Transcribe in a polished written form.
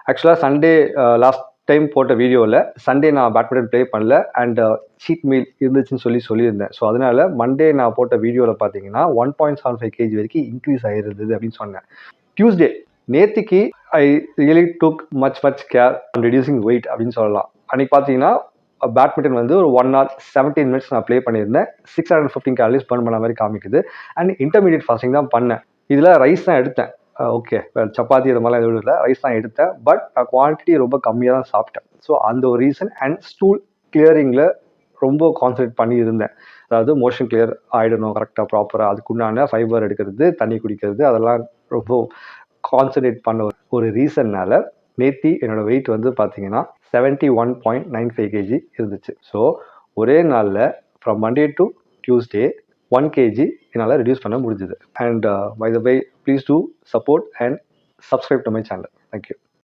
ஆக்சுவலாக Sunday last time போட்ட வீடியோவில் சண்டே நான் பேட்மிண்டன் ப்ளே பண்ணல அண்ட் சீட் மீல் இருந்துச்சுன்னு சொல்லியிருந்தேன். ஸோ அதனால மண்டே நான் போட்ட வீடியோவில் பார்த்தீங்கன்னா 1.75 kg வரைக்கும் இன்க்ரீஸ் ஆகிருந்தது அப்படின்னு சொன்னேன். டியூஸ்டே நேத்திக்கு I really took much care and reducing weight அப்படின்னு சொல்லலாம். அன்னைக்கு பார்த்தீங்கன்னா பேட்மிண்டன் வந்து ஒரு 1 hour 17 minutes நான் ப்ளே பண்ணியிருந்தேன். 615 calories பர்ன் பண்ண மாதிரி காமிக்குது. அண்ட் இன்டர்மீடியட் ஃபாஸ்டிங் தான் பண்ணேன். இதில் ரைஸ் தான் எடுத்தேன். ஓகே, சப்பாத்தி இது மாதிரிலாம் எதுவும் இல்லை, ரைஸ் தான் எடுத்தேன். பட் நான் குவான்டிட்டி ரொம்ப கம்மியாக தான் சாப்பிட்டேன். ஸோ அந்த ஒரு ரீசன் அண்ட் ஸ்டூல் கிளியரிங்கில் ரொம்ப கான்சன்ட்ரேட் பண்ணி இருந்தேன். அதாவது மோஷன் கிளியர் ஆகிடணும் கரெக்டாக ப்ராப்பராக, அதுக்குண்டான ஃபைபர் எடுக்கிறது, தண்ணி குடிக்கிறது, அதெல்லாம் ரொம்ப கான்சன்ட்ரேட் பண்ண ஒரு ரீசன்னால நேத்தி என்னோட வெயிட் வந்து பார்த்தீங்கன்னா 71.95 kg இருந்துச்சு. ஸோ ஒரே நாளில் from Monday to Tuesday 1 kg என்னால் ரெடியூஸ் பண்ண முடிஞ்சுது. And by the way please do support and subscribe to my channel. Thank you.